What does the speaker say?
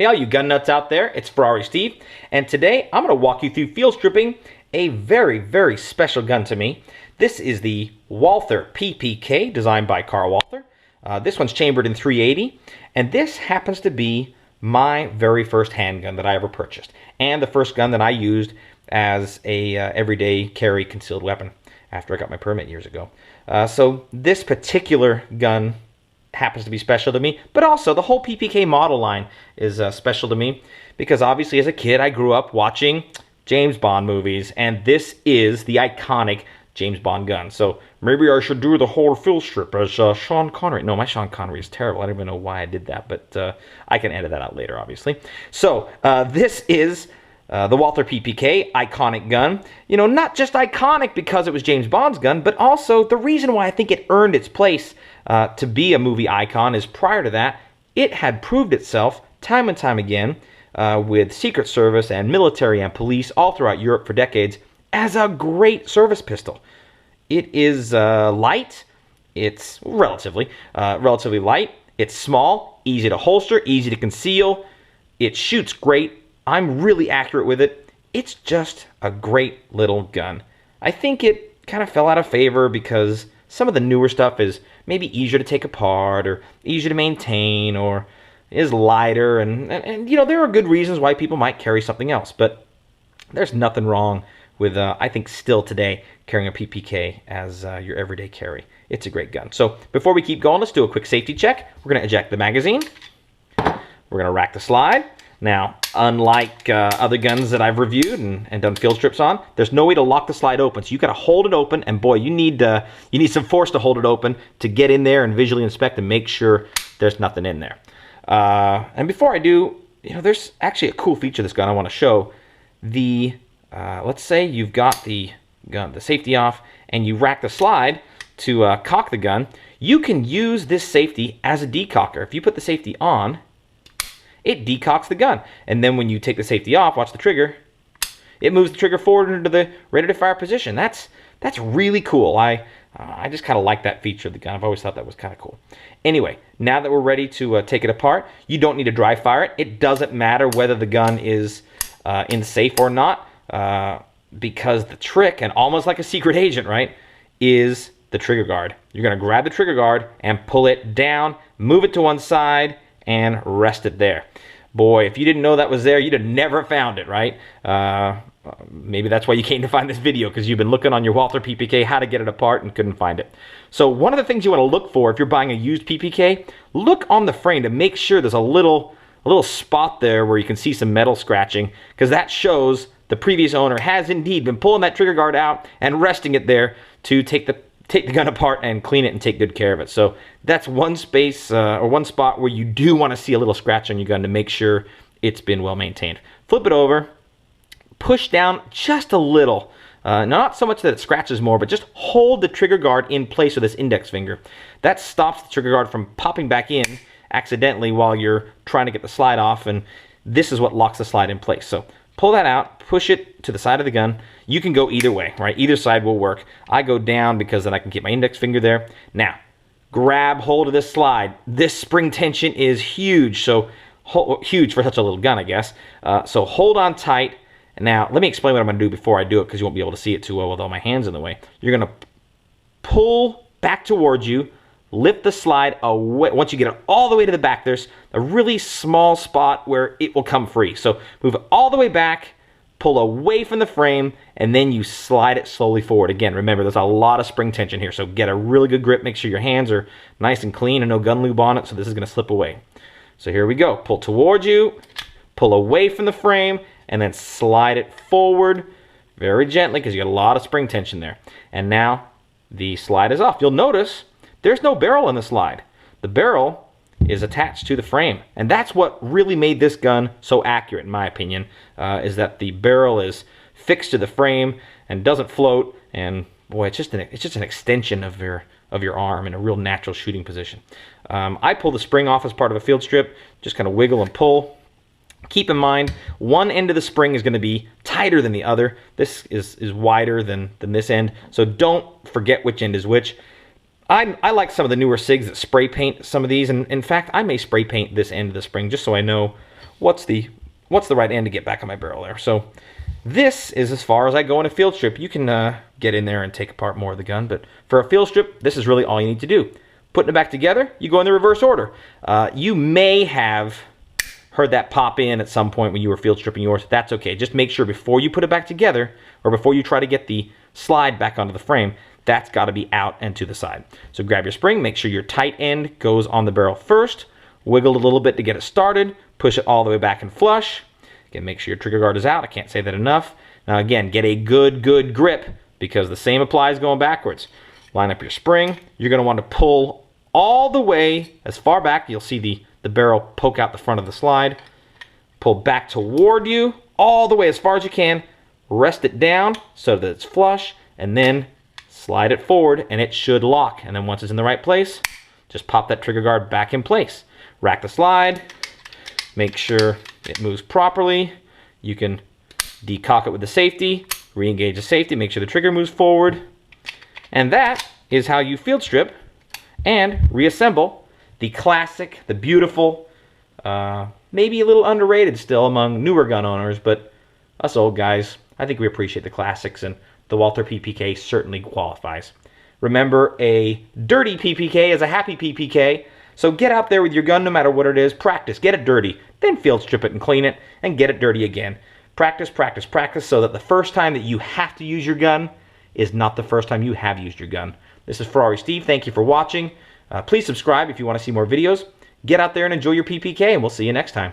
Hey all you gun nuts out there, it's Ferrari Steve, and today I'm going to walk you through field stripping a very, very special gun to me. This is the Walther PPK, designed by Carl Walther. This one's chambered in .380, and this happens to be my very first handgun that I ever purchased, and the first gun that I used as a everyday carry concealed weapon after I got my permit years ago. So this particular gun happens to be special to me, but also the whole PPK model line is special to me because obviously as a kid I grew up watching James Bond movies, and this is the iconic James Bond gun. So maybe I should do the whole field strip as Sean Connery. No, my Sean Connery is terrible. I don't even know why I did that, but I can edit that out later, obviously. So this is the Walther PPK, iconic gun. You know, not just iconic because it was James Bond's gun, but also the reason why I think it earned its place to be a movie icon is prior to that, it had proved itself time and time again with Secret Service and military and police all throughout Europe for decades as a great service pistol. It is light. It's relatively light. It's small, easy to holster, easy to conceal. It shoots great. I'm really accurate with it. It's just a great little gun. I think it kind of fell out of favor because some of the newer stuff is maybe easier to take apart or easier to maintain or is lighter, and you know, there are good reasons why people might carry something else, but there's nothing wrong with I think still today carrying a PPK as your everyday carry. It's a great gun. So before we keep going, let's do a quick safety check. We're going to eject the magazine. We're going to rack the slide. Now, unlike other guns that I've reviewed and done field strips on, there's no way to lock the slide open. So you got to hold it open, and boy, you need some force to hold it open to get in there and visually inspect and make sure there's nothing in there. And before I do, you know, there's actually a cool feature of this gun I want to show. Let's say you've got the safety off and you rack the slide to cock the gun. You can use this safety as a decocker. If you put the safety on, it decocks the gun. And then when you take the safety off, watch the trigger, it moves the trigger forward into the ready to fire position. That's really cool. I just kind of like that feature of the gun. I've always thought that was kind of cool. Anyway, now that we're ready to take it apart, you don't need to dry fire it. It doesn't matter whether the gun is in the safe or not, because the trick, and almost like a secret agent, right, is the trigger guard. You're going to grab the trigger guard and pull it down, move it to one side, and rest it there. Boy, if you didn't know that was there, you'd have never found it, right? Maybe that's why you came to find this video, because you've been looking on your Walther PPK how to get it apart and couldn't find it. So one of the things you want to look for if you're buying a used PPK, look on the frame to make sure there's a little spot there where you can see some metal scratching, because that shows the previous owner has indeed been pulling that trigger guard out and resting it there to take the gun apart and clean it and take good care of it. So that's one space or one spot where you do want to see a little scratch on your gun to make sure it's been well maintained. Flip it over, push down just a little, not so much that it scratches more, but just hold the trigger guard in place with this index finger. That stops the trigger guard from popping back in accidentally while you're trying to get the slide off, and this is what locks the slide in place. So pull that out, push it to the side of the gun. You can go either way, right? Either side will work. I go down because then I can keep my index finger there. Now, grab hold of this slide. This spring tension is huge, so huge for such a little gun, I guess. So hold on tight. Now, let me explain what I'm going to do before I do it, because you won't be able to see it too well with all my hands in the way. You're going to pull back towards you, lift the slide away. Once you get it all the way to the back, there's a really small spot where it will come free. So move it all the way back, pull away from the frame, and then you slide it slowly forward. Again, remember, there's a lot of spring tension here, so get a really good grip. Make sure your hands are nice and clean and no gun lube on it, so this is going to slip away. So here we go. Pull towards you, pull away from the frame, and then slide it forward very gently because you got a lot of spring tension there. And now the slide is off. You'll notice there's no barrel in the slide. The barrel is attached to the frame, and that's what really made this gun so accurate, in my opinion, is that the barrel is fixed to the frame and doesn't float, and boy, it's just an extension of your arm in a real natural shooting position. I pull the spring off as part of a field strip, just kind of wiggle and pull. Keep in mind, one end of the spring is going to be tighter than the other. This is wider than this end, so don't forget which end is which. I like some of the newer SIGs that spray paint some of these, and in fact, I may spray paint this end of the spring just so I know what's the right end to get back on my barrel there. So this is as far as I go in a field strip. You can get in there and take apart more of the gun, but for a field strip, this is really all you need to do. Putting it back together, you go in the reverse order. You may have heard that pop in at some point when you were field stripping yours. That's okay. Just make sure before you put it back together, or before you try to get the slide back onto the frame, that's got to be out and to the side. So grab your spring, make sure your tight end goes on the barrel first, wiggle a little bit to get it started, push it all the way back and flush. Again, make sure your trigger guard is out. I can't say that enough. Now again, get a good grip, because the same applies going backwards. Line up your spring. You're going to want to pull all the way as far back. You'll see the barrel poke out the front of the slide. Pull back toward you all the way as far as you can. Rest it down so that it's flush, and then slide it forward, and it should lock. And then once it's in the right place, just pop that trigger guard back in place. Rack the slide. Make sure it moves properly. You can decock it with the safety, re-engage the safety, make sure the trigger moves forward. And that is how you field strip and reassemble the classic, the beautiful, maybe a little underrated still among newer gun owners, but us old guys, I think we appreciate the classics, and the Walther PPK certainly qualifies. Remember, a dirty PPK is a happy PPK, so get out there with your gun no matter what it is, practice, get it dirty, then field strip it and clean it, and get it dirty again. Practice, practice, practice, so that the first time that you have to use your gun is not the first time you have used your gun. This is Ferrari Steve. Thank you for watching. Please subscribe if you want to see more videos. Get out there and enjoy your PPK, and we'll see you next time.